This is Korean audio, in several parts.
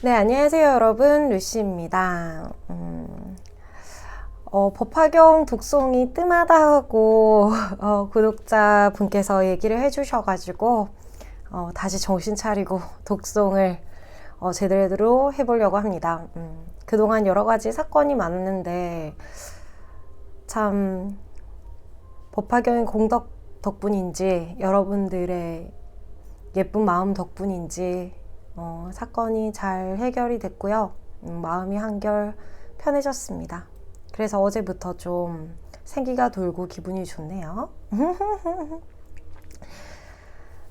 네, 안녕하세요, 여러분. 루시입니다. 법화경 독송이 뜸하다 하고, 구독자분께서 얘기를 해주셔가지고, 다시 정신 차리고 독송을 제대로 해보려고 합니다. 그동안 여러 가지 사건이 많았는데, 참, 법화경의 공덕 덕분인지, 여러분들의 예쁜 마음 덕분인지, 사건이 잘 해결이 됐고요. 마음이 한결 편해졌습니다. 그래서 어제부터 좀 생기가 돌고 기분이 좋네요.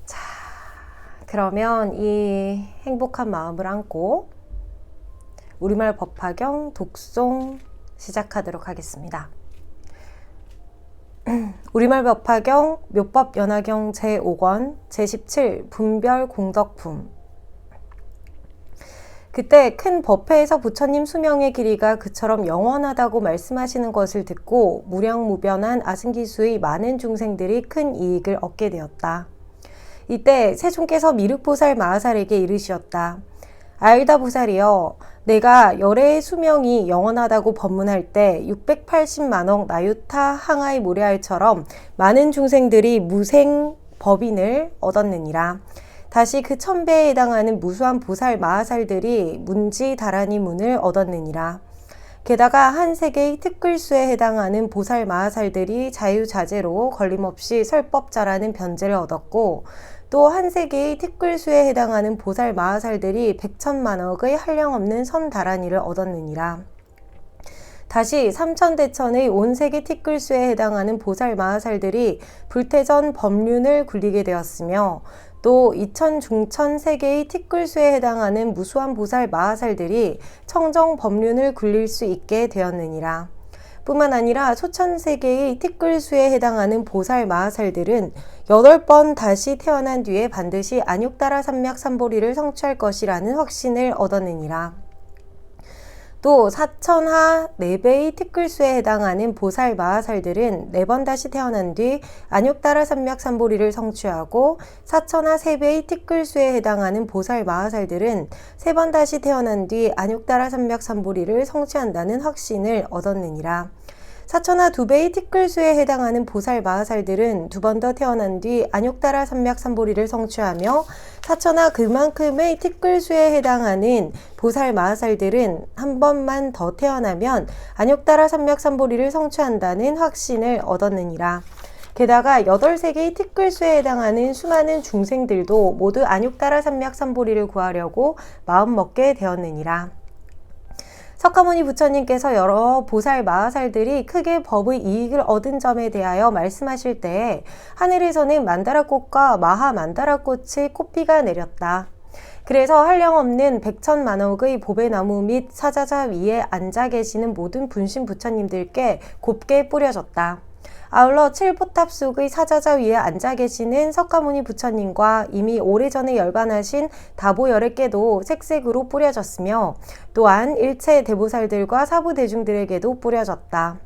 자, 그러면 이 행복한 마음을 안고 우리말 법화경 독송 시작하도록 하겠습니다. 우리말 법화경 묘법연화경 제5권 제17 분별 공덕품. 그때 큰 법회에서 부처님 수명의 길이가 그처럼 영원하다고 말씀하시는 것을 듣고 무량무변한 아승기수의 많은 중생들이 큰 이익을 얻게 되었다. 이때 세존께서 미륵보살 마하살에게 이르시었다. 아일다 보살이여, 내가 열애의 수명이 영원하다고 법문할 때 680만억 나유타 항하의 모래알처럼 많은 중생들이 무생 법인을 얻었느니라. 다시 그 1000배에 해당하는 무수한 보살 마하살들이 문지 다라니 문을 얻었느니라. 게다가 한 세계의 특글수에 해당하는 보살 마하살들이 자유자재로 걸림없이 설법자라는 변제를 얻었고, 또 한 세계의 특글수에 해당하는 보살 마하살들이 100천만억의 한량없는 선다라니를 얻었느니라. 다시 삼천대천의 온 세계 티끌수에 해당하는 보살 마하살들이 불태전 법륜을 굴리게 되었으며, 또 이천 중천 세계의 티끌수에 해당하는 무수한 보살 마하살들이 청정 법륜을 굴릴 수 있게 되었느니라. 뿐만 아니라 소천세계의 티끌수에 해당하는 보살 마하살들은 8번 다시 태어난 뒤에 반드시 안욕다라 삼맥 삼보리를 성취할 것이라는 확신을 얻었느니라. 또 사천하 4배의 티끌수에 해당하는 보살 마하살들은 4번 다시 태어난 뒤 안욕다라 삼맥 삼보리를 성취하고, 사천하 3배의 티끌수에 해당하는 보살 마하살들은 3번 다시 태어난 뒤 안욕다라 삼맥 삼보리를 성취한다는 확신을 얻었느니라. 사천하 2배의 티끌수에 해당하는 보살 마하살들은 2번 더 태어난 뒤 안욕다라 삼맥 삼보리를 성취하며, 사천하 그만큼의 티끌수에 해당하는 보살 마하살들은 한 번만 더 태어나면 안욕다라 삼맥 삼보리를 성취한다는 확신을 얻었느니라. 게다가 8세계의 티끌수에 해당하는 수많은 중생들도 모두 안욕다라 삼맥 삼보리를 구하려고 마음먹게 되었느니라. 석가모니 부처님께서 여러 보살 마하살들이 크게 법의 이익을 얻은 점에 대하여 말씀하실 때에 하늘에서는 만다라꽃과 마하 만다라꽃의 꽃비가 내렸다. 그래서 한량없는 100천만억의 보배나무 및 사자자 위에 앉아 계시는 모든 분신 부처님들께 곱게 뿌려졌다. 아울러 7포탑 속의 사자자 위에 앉아 계시는 석가모니 부처님과 이미 오래전에 열반하신 다보 열애께도 색색으로 뿌려졌으며, 또한 일체 대보살들과 사부 대중들에게도 뿌려졌다.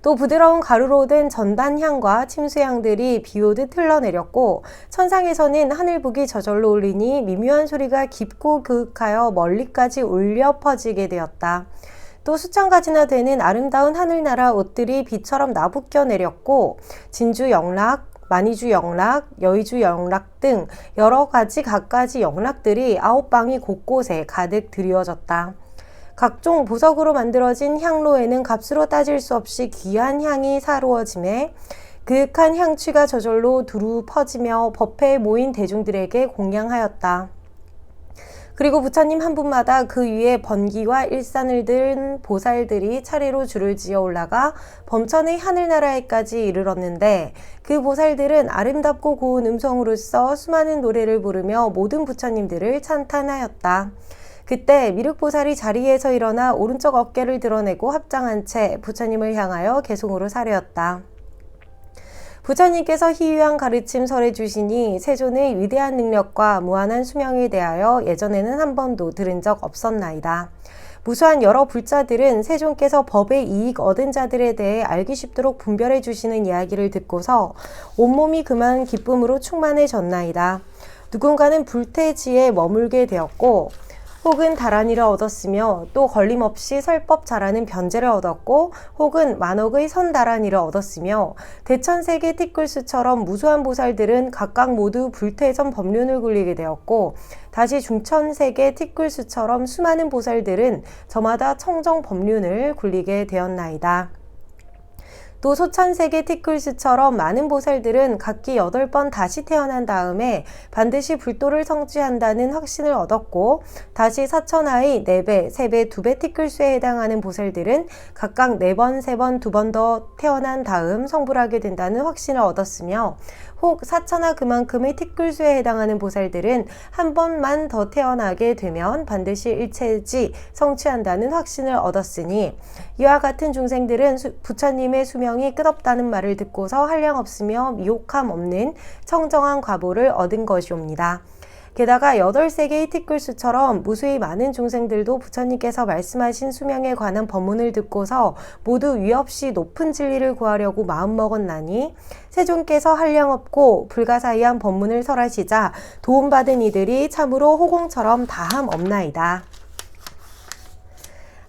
또 부드러운 가루로 된 전단향과 침수향들이 비오듯 흘러내렸고, 천상에서는 하늘북이 저절로 울리니 미묘한 소리가 깊고 그윽하여 멀리까지 울려 퍼지게 되었다. 또 수천 가지나 되는 아름다운 하늘나라 옷들이 비처럼 나부껴 내렸고, 진주 영락, 만이주 영락, 여의주 영락 등 여러 가지 갖가지 영락들이 9방이 곳곳에 가득 드리워졌다. 각종 보석으로 만들어진 향로에는 값으로 따질 수 없이 귀한 향이 사루어지매, 그윽한 향취가 저절로 두루 퍼지며 법회에 모인 대중들에게 공양하였다. 그리고 부처님 한 분마다 그 위에 번기와 일산을 든 보살들이 차례로 줄을 지어 올라가 범천의 하늘나라에까지 이르렀는데, 그 보살들은 아름답고 고운 음성으로써 수많은 노래를 부르며 모든 부처님들을 찬탄하였다. 그때 미륵보살이 자리에서 일어나 오른쪽 어깨를 드러내고 합장한 채 부처님을 향하여 개송으로 사려었다. 부처님께서 희유한 가르침 설해 주시니 세존의 위대한 능력과 무한한 수명에 대하여 예전에는 한 번도 들은 적 없었나이다. 무수한 여러 불자들은 세존께서 법의 이익 얻은 자들에 대해 알기 쉽도록 분별해 주시는 이야기를 듣고서 온몸이 그만 기쁨으로 충만해졌나이다. 누군가는 불태지에 머물게 되었고, 혹은 다란이를 얻었으며 또 걸림없이 설법 잘하는 변제를 얻었고 혹은 만억의 선다란이를 얻었으며 대천세계 티끌수처럼 무수한 보살들은 각각 모두 불퇴전 법륜을 굴리게 되었고 다시 중천세계 티끌수처럼 수많은 보살들은 저마다 청정 법륜을 굴리게 되었나이다. 또 소천세계 티끌스처럼 많은 보살들은 각기 8번 다시 태어난 다음에 반드시 불도를 성취한다는 확신을 얻었고 다시 사천하의 4배, 3배, 2배 티끌수에 해당하는 보살들은 각각 4번, 3번, 2번 더 태어난 다음 성불하게 된다는 확신을 얻었으며 혹 사천하 그만큼의 티끌수에 해당하는 보살들은 한 번만 더 태어나게 되면 반드시 일체지 성취한다는 확신을 얻었으니 이와 같은 중생들은 부처님의 수명이 끝없다는 말을 듣고서 한량없으며 미혹함 없는 청정한 과보를 얻은 것이옵니다. 게다가 8세계의 티끌수처럼 무수히 많은 중생들도 부처님께서 말씀하신 수명에 관한 법문을 듣고서 모두 위없이 높은 진리를 구하려고 마음먹었나니 세존께서 한량없고 불가사의한 법문을 설하시자 도움받은 이들이 참으로 호공처럼 다함 없나이다.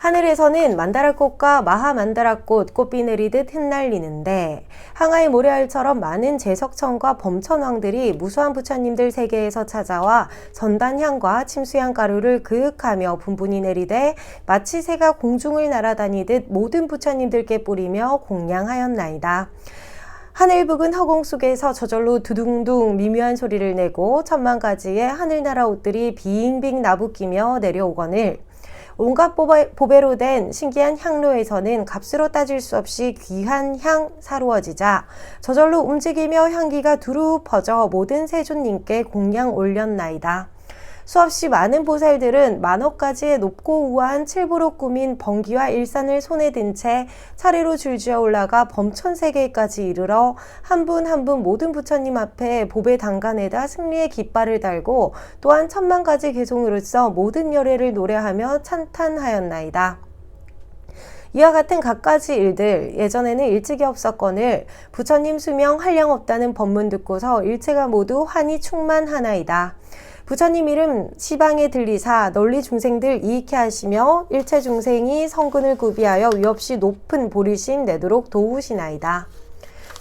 하늘에서는 만다라꽃과 마하만다라꽃 꽃비 내리듯 흩날리는데 항아의 모래알처럼 많은 제석천과 범천왕들이 무수한 부처님들 세계에서 찾아와 전단향과 침수향 가루를 그윽하며 분분히 내리되 마치 새가 공중을 날아다니듯 모든 부처님들께 뿌리며 공양하였나이다. 하늘 북은 허공 속에서 저절로 두둥둥 미묘한 소리를 내고 천만 가지의 하늘나라 옷들이 빙빙 나부끼며 내려오거늘 온갖 보배로 된 신기한 향로에서는 값으로 따질 수 없이 귀한 향 사루어지자 저절로 움직이며 향기가 두루 퍼져 모든 세존님께 공양 올렸나이다. 수없이 많은 보살들은 만억 가지의 높고 우아한 칠보로 꾸민 번기와 일산을 손에 든 채 차례로 줄지어 올라가 범천세계까지 이르러 한 분 한 분 모든 부처님 앞에 보배 단간에다 승리의 깃발을 달고 또한 천만 가지 개송으로써 모든 열애를 노래하며 찬탄하였나이다. 이와 같은 갖가지 일들 예전에는 일찍이 없었거늘 부처님 수명 한량없다는 법문 듣고서 일체가 모두 환히 충만하나이다. 부처님 이름 시방에 들리사 널리 중생들 이익해 하시며 일체 중생이 성근을 구비하여 위없이 높은 보리심 내도록 도우시나이다.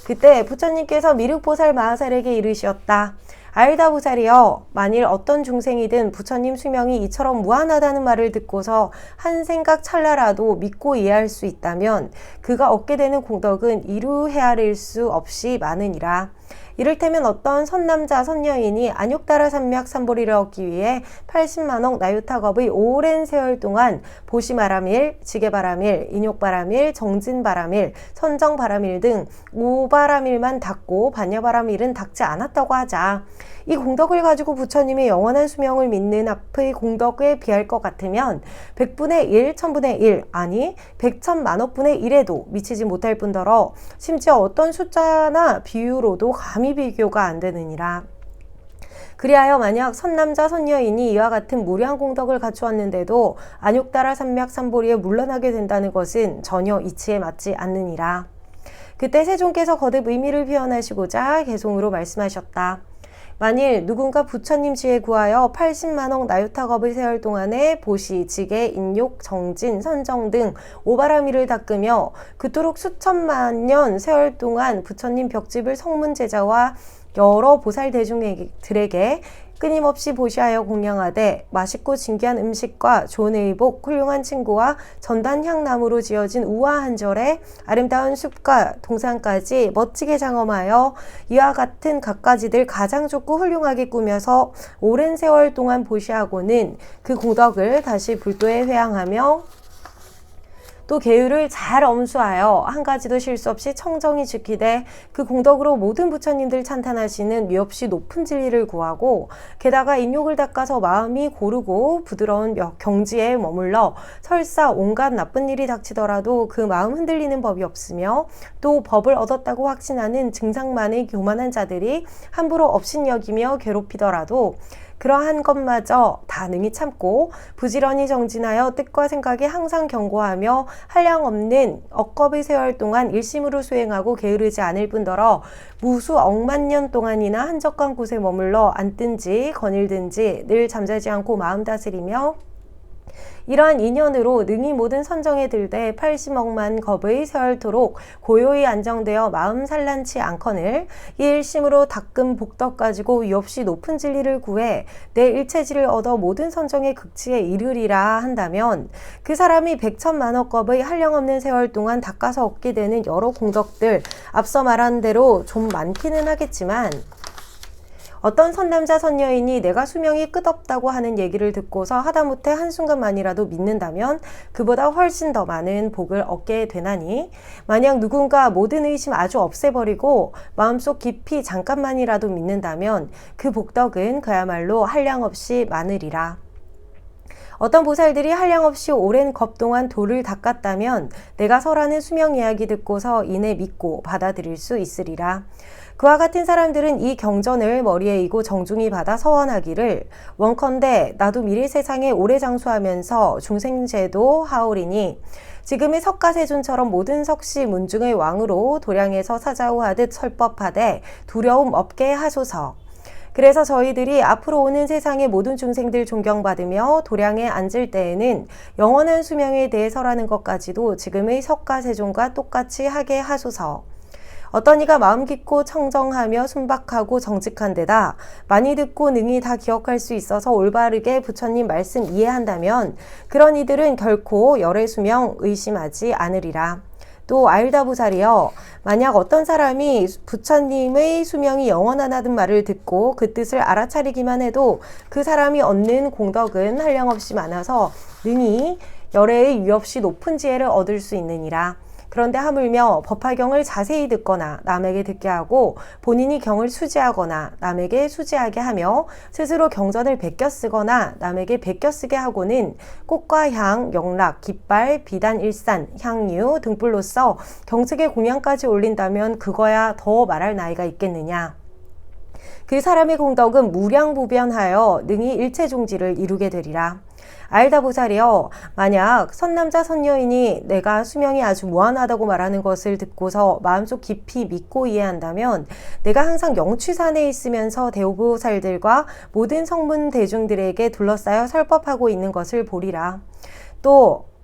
그때 부처님께서 미륵보살 마하살에게 이르시었다. 아이다 보살이여, 만일 어떤 중생이든 부처님 수명이 이처럼 무한하다는 말을 듣고서 한 생각 찰나라도 믿고 이해할 수 있다면 그가 얻게 되는 공덕은 이루 헤아릴 수 없이 많으니라. 이를테면 어떤 선남자 선여인이 안욕다라 산맥 산보리를 얻기 위해 80만억 나유타겁의 오랜 세월 동안 보시바람일, 지게바람일, 인욕바람일, 정진바람일, 선정바람일 등 5바람일만 닦고 반야바람일은 닦지 않았다고 하자. 이 공덕을 가지고 부처님의 영원한 수명을 믿는 앞의 공덕에 비할 것 같으면 100분의 1, 1000분의 1, 아니 100천만억분의 1에도 미치지 못할 뿐더러 심지어 어떤 숫자나 비유로도 감히 비교가 안 되느니라. 그리하여 만약 선남자 선여인이 이와 같은 무량 공덕을 갖추었는데도 안욕다라 산맥 산보리에 물러나게 된다는 것은 전혀 이치에 맞지 않느니라. 그때 세존께서 거듭 의미를 표현하시고자 개송으로 말씀하셨다. 만일 누군가 부처님 지에 구하여 80만억 나유타겁의 세월 동안에 보시, 지게, 인욕, 정진, 선정 등 오바라미를 닦으며 그토록 수천만 년 세월 동안 부처님 벽집을 성문제자와 여러 보살 대중들에게 끊임없이 보시하여 공양하되 맛있고 진귀한 음식과 좋은 의복, 훌륭한 친구와 전단향나무로 지어진 우아한 절에 아름다운 숲과 동산까지 멋지게 장엄하여 이와 같은 갖가지들 가장 좋고 훌륭하게 꾸며서 오랜 세월 동안 보시하고는 그 공덕을 다시 불도에 회항하며 또 계율을 잘 엄수하여 한 가지도 실수 없이 청정히 지키되 그 공덕으로 모든 부처님들 찬탄하시는 위없이 높은 진리를 구하고 게다가 인욕을 닦아서 마음이 고르고 부드러운 경지에 머물러 설사 온갖 나쁜 일이 닥치더라도 그 마음 흔들리는 법이 없으며 또 법을 얻었다고 확신하는 증상만의 교만한 자들이 함부로 업신여기며 괴롭히더라도 그러한 것마저 다 능히 참고 부지런히 정진하여 뜻과 생각에 항상 경고하며 한량없는 억겁의 세월 동안 일심으로 수행하고 게으르지 않을 뿐더러 무수 억만 년 동안이나 한적한 곳에 머물러 앉든지 거닐든지 늘 잠자지 않고 마음 다스리며 이러한 인연으로 능히 모든 선정에 들되 80억만 겁의 세월토록 고요히 안정되어 마음 산란치 않거늘 이 일심으로 닦은 복덕 가지고 위없이 높은 진리를 구해 내 일체지를 얻어 모든 선정의 극치에 이르리라 한다면 그 사람이 백천만억 겁의 한량없는 세월 동안 닦아서 얻게 되는 여러 공덕들 앞서 말한 대로 좀 많기는 하겠지만 어떤 선남자 선여인이 내가 수명이 끝없다고 하는 얘기를 듣고서 하다못해 한순간만이라도 믿는다면 그보다 훨씬 더 많은 복을 얻게 되나니 만약 누군가 모든 의심 아주 없애버리고 마음속 깊이 잠깐만이라도 믿는다면 그 복덕은 그야말로 한량없이 많으리라. 어떤 보살들이 한량없이 오랜 겁 동안 도를 닦았다면 내가 설하는 수명 이야기 듣고서 이내 믿고 받아들일 수 있으리라. 그와 같은 사람들은 이 경전을 머리에 이고 정중히 받아 서원하기를 원컨대 나도 미래 세상에 오래 장수하면서 중생제도 하오리니 지금의 석가세존처럼 모든 석시 문중의 왕으로 도량에서 사자후하듯 설법하되 두려움 없게 하소서. 그래서 저희들이 앞으로 오는 세상의 모든 중생들 존경받으며 도량에 앉을 때에는 영원한 수명에 대해 설하는 것까지도 지금의 석가세존과 똑같이 하게 하소서. 어떤 이가 마음 깊고 청정하며 순박하고 정직한 데다 많이 듣고 능히 다 기억할 수 있어서 올바르게 부처님 말씀 이해한다면 그런 이들은 결코 열의 수명 의심하지 않으리라. 또 아일다부살이여, 만약 어떤 사람이 부처님의 수명이 영원하다는 말을 듣고 그 뜻을 알아차리기만 해도 그 사람이 얻는 공덕은 한량없이 많아서 능히 열애의 유없이 높은 지혜를 얻을 수 있느니라. 그런데 하물며 법화경을 자세히 듣거나 남에게 듣게 하고 본인이 경을 수지하거나 남에게 수지하게 하며 스스로 경전을 베껴 쓰거나 남에게 베껴 쓰게 하고는 꽃과 향, 영락, 깃발, 비단, 일산, 향유 등불로써 경측의 공양까지 올린다면 그거야 더 말할 나이가 있겠느냐. 그 사람의 공덕은 무량무변하여 능히 일체종지를 이루게 되리라. 아일다보살이여, 만약 선남자 선여인이 내가 수명이 아주 무한하다고 말하는 것을 듣고서 마음속 깊이 믿고 이해한다면 내가 항상 영취산에 있으면서 대오보살들과 모든 성문 대중들에게 둘러싸여 설법하고 있는 것을 보리라. 또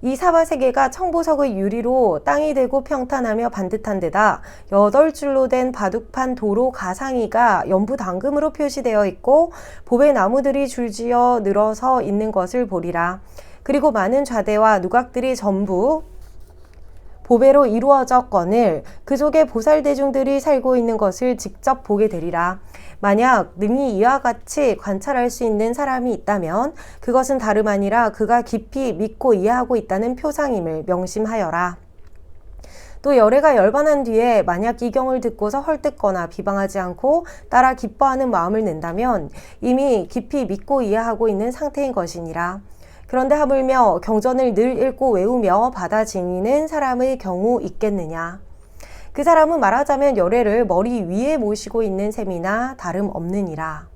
이 사바세계가 청보석의 유리로 땅이 되고 평탄하며 반듯한 데다 8줄로 된 바둑판 도로 가상이가 연부 당금으로 표시되어 있고 보배 나무들이 줄지어 늘어서 있는 것을 보리라. 그리고 많은 좌대와 누각들이 전부 보배로 이루어졌거늘 그 속에 보살대중들이 살고 있는 것을 직접 보게 되리라. 만약 능히 이와 같이 관찰할 수 있는 사람이 있다면 그것은 다름 아니라 그가 깊이 믿고 이해하고 있다는 표상임을 명심하여라. 또 열애가 열반한 뒤에 만약 이 경을 듣고서 헐뜯거나 비방하지 않고 따라 기뻐하는 마음을 낸다면 이미 깊이 믿고 이해하고 있는 상태인 것이니라. 그런데 하물며 경전을 늘 읽고 외우며 받아 지니는 사람의 경우 있겠느냐. 그 사람은 말하자면 열애를 머리 위에 모시고 있는 셈이나 다름없느니라.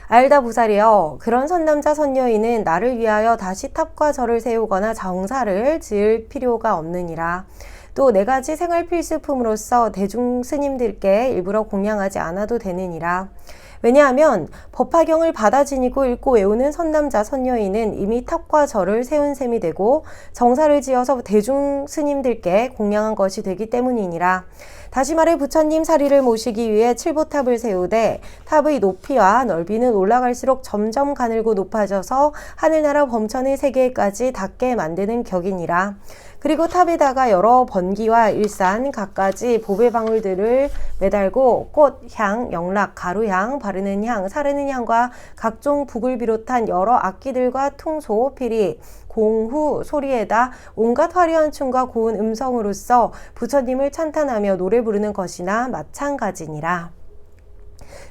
아일다부살이여, 그런 선남자 선여인은 나를 위하여 다시 탑과 절을 세우거나 정사를 지을 필요가 없느니라. 또 4가지 생활 필수품으로서 대중 스님들께 일부러 공양하지 않아도 되느니라. 왜냐하면 법화경을 받아 지니고 읽고 외우는 선남자 선여인은 이미 탑과 절을 세운 셈이 되고 정사를 지어서 대중 스님들께 공양한 것이 되기 때문이니라. 다시 말해 부처님 사리를 모시기 위해 칠보탑을 세우되 탑의 높이와 넓이는 올라갈수록 점점 가늘고 높아져서 하늘나라 범천의 세계까지 닿게 만드는 격이니라. 그리고 탑에다가 여러 번기와 일산, 갖가지 보배방울들을 매달고 꽃, 향, 영락, 가루향, 바르는 향, 사르는 향과 각종 북을 비롯한 여러 악기들과 퉁소, 피리, 공후, 소리에다 온갖 화려한 춤과 고운 음성으로써 부처님을 찬탄하며 노래 부르는 것이나 마찬가지니라.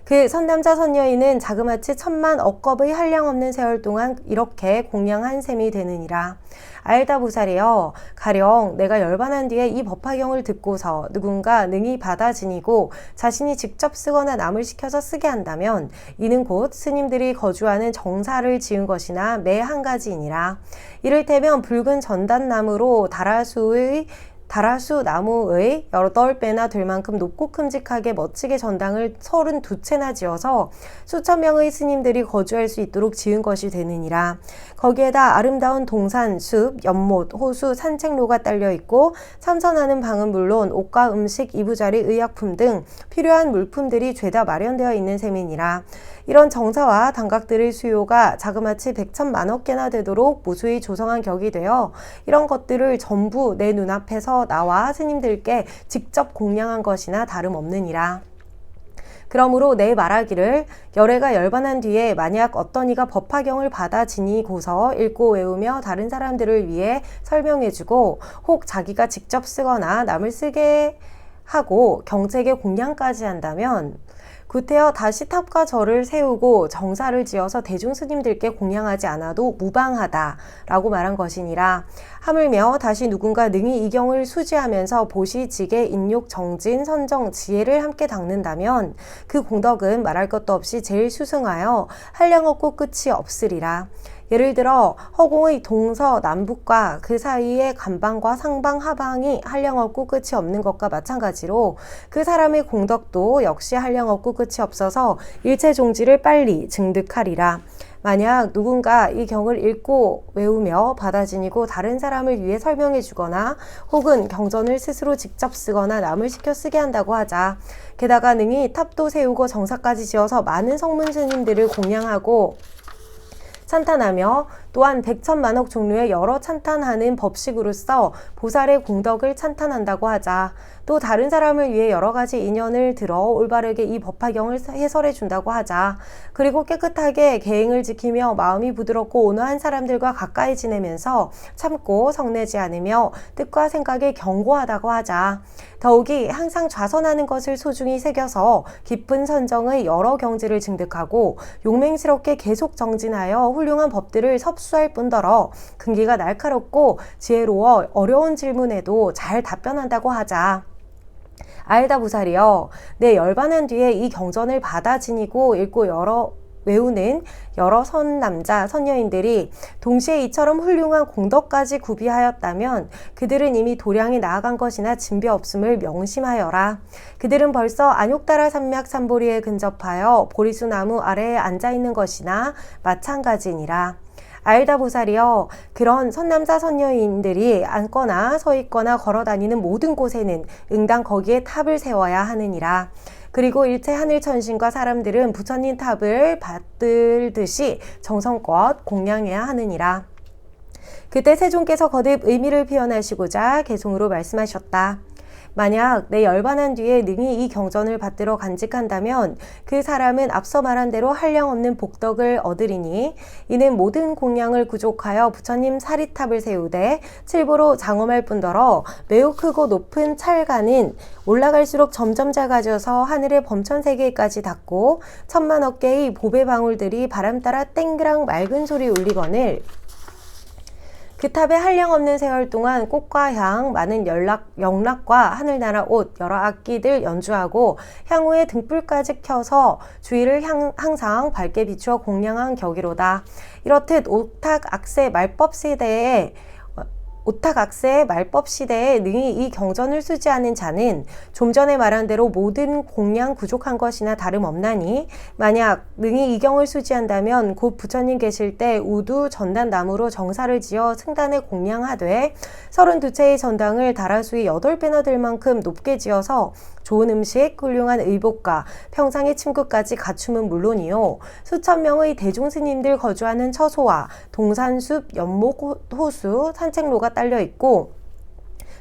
그 선남자 선여인은 자그마치 1000만 억겁의 한량없는 세월 동안 이렇게 공양한 셈이 되느니라. 아일다부살이여, 가령 내가 열반한 뒤에 이 법화경을 듣고서 누군가 능히 받아 지니고 자신이 직접 쓰거나 남을 시켜서 쓰게 한다면 이는 곧 스님들이 거주하는 정사를 지은 것이나 매 한 가지이니라. 이를테면 붉은 전단나무로 다라수의 다라수 나무의 8배나 될 만큼 높고 큼직하게 멋지게 전당을 32채나 지어서 수천 명의 스님들이 거주할 수 있도록 지은 것이 되느니라. 거기에다 아름다운 동산, 숲, 연못, 호수, 산책로가 딸려 있고 참선하는 방은 물론 옷과 음식, 이부자리, 의약품 등 필요한 물품들이 죄다 마련되어 있는 셈이니라. 이런 정사와 단각들의 수요가 자그마치 100천만억 개나 되도록 무수히 조성한 격이 되어 이런 것들을 전부 내 눈앞에서 나와 스님들께 직접 공양한 것이나 다름없느니라. 그러므로 내 말하기를 열애가 열반한 뒤에 만약 어떤 이가 법화경을 받아 지니고서 읽고 외우며 다른 사람들을 위해 설명해주고 혹 자기가 직접 쓰거나 남을 쓰게 하고 경책에 공양까지 한다면 구태여 다시 탑과 절을 세우고 정사를 지어서 대중 스님들께 공양하지 않아도 무방하다 라고 말한 것이니라. 하물며 다시 누군가 능히 이 경을 수지하면서 보시, 지계, 인욕, 정진, 선정, 지혜를 함께 닦는다면 그 공덕은 말할 것도 없이 제일 수승하여 한량없고 끝이 없으리라. 예를 들어 허공의 동서 남북과 그 사이의 간방과 상방 하방이 한량없고 끝이 없는 것과 마찬가지로 그 사람의 공덕도 역시 한량없고 끝이 없어서 일체 종지를 빨리 증득하리라. 만약 누군가 이 경을 읽고 외우며 받아 지니고 다른 사람을 위해 설명해 주거나 혹은 경전을 스스로 직접 쓰거나 남을 시켜 쓰게 한다고 하자. 게다가 능히 탑도 세우고 정사까지 지어서 많은 성문 스님들을 공양하고 찬탄하며 또한 100천만억 종류의 여러 찬탄하는 법식으로서 보살의 공덕을 찬탄한다고 하자. 또 다른 사람을 위해 여러 가지 인연을 들어 올바르게 이 법화경을 해설해 준다고 하자. 그리고 깨끗하게 계행을 지키며 마음이 부드럽고 온화한 사람들과 가까이 지내면서 참고 성내지 않으며 뜻과 생각에 견고하다고 하자. 더욱이 항상 좌선하는 것을 소중히 새겨서 깊은 선정의 여러 경지를 증득하고 용맹스럽게 계속 정진하여 훌륭한 법들을 섭수할 뿐더러 근기가 날카롭고 지혜로워 어려운 질문에도 잘 답변한다고 하자. 아에다 부살이여, 내 열반한 뒤에 이 경전을 받아 지니고 읽고 외우는 여러 선남자, 선여인들이 동시에 이처럼 훌륭한 공덕까지 구비하였다면 그들은 이미 도량에 나아간 것이나 진배 없음을 명심하여라. 그들은 벌써 안욕다라 산맥 산보리에 근접하여 보리수 나무 아래에 앉아있는 것이나 마찬가지니라. 아에다 보살이여, 그런 선남자 선여인들이 앉거나 서 있거나 걸어다니는 모든 곳에는 응당 거기에 탑을 세워야 하느니라. 그리고 일체 하늘 천신과 사람들은 부처님 탑을 받들듯이 정성껏 공양해야 하느니라. 그때 세존께서 거듭 의미를 표현하시고자 개송으로 말씀하셨다. 만약 내 열반한 뒤에 능히 이 경전을 받들어 간직한다면 그 사람은 앞서 말한 대로 한량없는 복덕을 얻으리니 이는 모든 공양을 구족하여 부처님 사리탑을 세우되 칠보로 장엄할 뿐더러 매우 크고 높은 찰가는 올라갈수록 점점 작아져서 하늘의 범천세계까지 닿고 천만억 개의 보배 방울들이 바람 따라 땡그랑 맑은 소리 울리거늘 그 탑에 한량없는 세월 동안 꽃과 향, 많은 영락과 하늘나라 옷, 여러 악기들 연주하고 향후에 등불까지 켜서 주위를 항상 밝게 비추어 공양한 격이로다. 이렇듯 오탁악세 말법 시대에 능히 이 경전을 수지하는 자는 좀 전에 말한 대로 모든 공양 부족한 것이나 다름없나니 만약 능히 이 경을 수지한다면 곧 부처님 계실 때 우두 전단 나무로 정사를 지어 승단에 공양하되 32채의 전당을 다라수의 8배나 될 만큼 높게 지어서 좋은 음식, 훌륭한 의복과 평상의 침구까지 갖춤은 물론이요 수천 명의 대종스님들 거주하는 처소와 동산숲, 연목, 호수, 산책로가 딸려 있고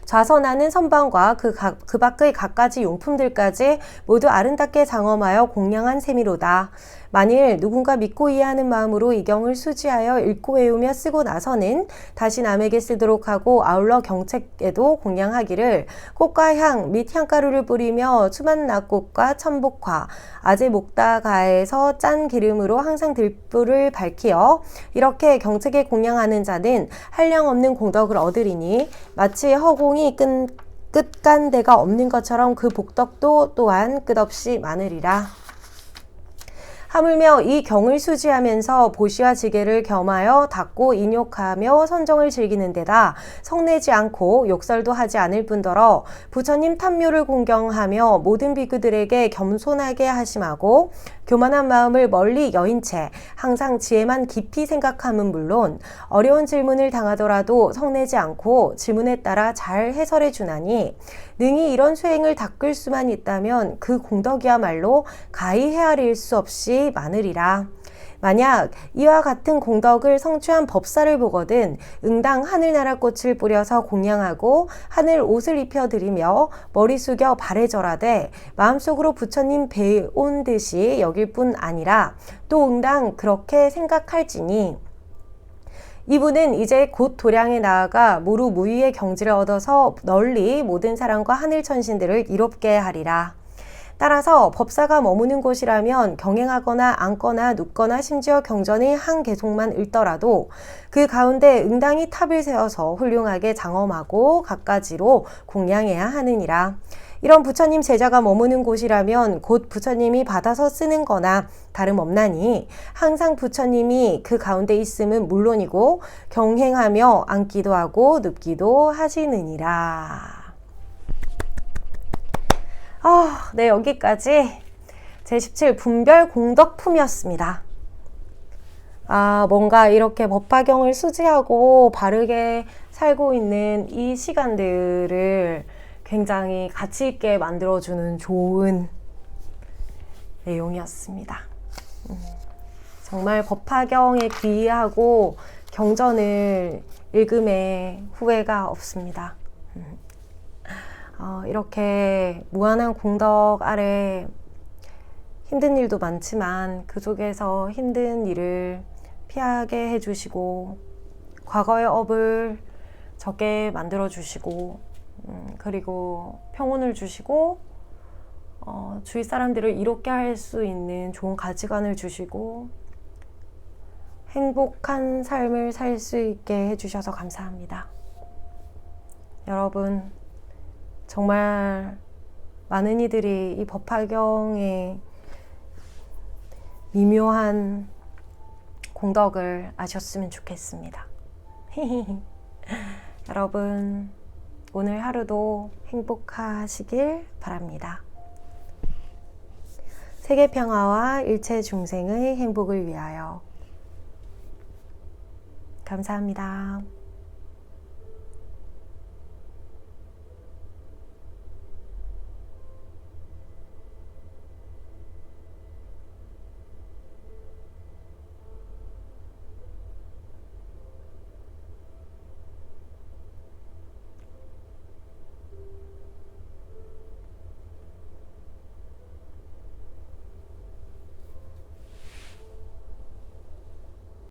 좌선하는 선방과 그 밖의 갖가지 용품들까지 모두 아름답게 장엄하여 공양한 셈이로다. 만일 누군가 믿고 이해하는 마음으로 이 경을 수지하여 읽고 외우며 쓰고 나서는 다시 남에게 쓰도록 하고 아울러 경책에도 공양하기를 꽃과 향 및 향가루를 뿌리며 수만 낙꽃과 천복화, 아제 목다가에서 짠 기름으로 항상 들불을 밝히어 이렇게 경책에 공양하는 자는 한량없는 공덕을 얻으리니 마치 허공이 끝간데가 없는 것처럼 그 복덕도 또한 끝없이 많으리라. 하물며 이 경을 수지하면서 보시와 지게를 겸하여 닦고 인욕하며 선정을 즐기는 데다 성내지 않고 욕설도 하지 않을 뿐더러 부처님 탐묘를 공경하며 모든 비구들에게 겸손하게 하심하고 교만한 마음을 멀리 여인 채 항상 지혜만 깊이 생각함은 물론 어려운 질문을 당하더라도 성내지 않고 질문에 따라 잘 해설해 주나니 능히 이런 수행을 닦을 수만 있다면 그 공덕이야말로 가히 헤아릴 수 없이 많으리라. 만약 이와 같은 공덕을 성취한 법사를 보거든 응당 하늘나라 꽃을 뿌려서 공양하고 하늘 옷을 입혀드리며 머리 숙여 발에 절하되 마음속으로 부처님 배온 듯이 여길 뿐 아니라 또 응당 그렇게 생각할지니 이분은 이제 곧 도량에 나아가 무루 무위의 경지를 얻어서 널리 모든 사람과 하늘 천신들을 이롭게 하리라. 따라서 법사가 머무는 곳이라면 경행하거나 앉거나 눕거나 심지어 경전의 한 개송만 읽더라도 그 가운데 응당히 탑을 세워서 훌륭하게 장엄하고 갖가지로 공양해야 하느니라. 이런 부처님 제자가 머무는 곳이라면 곧 부처님이 받아서 쓰는 거나 다름없나니 항상 부처님이 그 가운데 있음은 물론이고 경행하며 앉기도 하고 눕기도 하시느니라. 네, 여기까지 제17 분별 공덕품이었습니다. 뭔가 이렇게 법화경을 수지하고 바르게 살고 있는 이 시간들을 굉장히 가치 있게 만들어주는 좋은 내용이었습니다. 정말 법화경에 귀의하고 경전을 읽음에 후회가 없습니다. 이렇게 무한한 공덕 아래 힘든 일도 많지만 그 속에서 힘든 일을 피하게 해주시고 과거의 업을 적게 만들어 주시고 그리고 평온을 주시고 주위 사람들을 이롭게 할 수 있는 좋은 가치관을 주시고 행복한 삶을 살 수 있게 해주셔서 감사합니다. 여러분 정말 많은 이들이 이 법화경의 미묘한 공덕을 아셨으면 좋겠습니다. 여러분 오늘 하루도 행복하시길 바랍니다. 세계 평화와 일체 중생의 행복을 위하여. 감사합니다.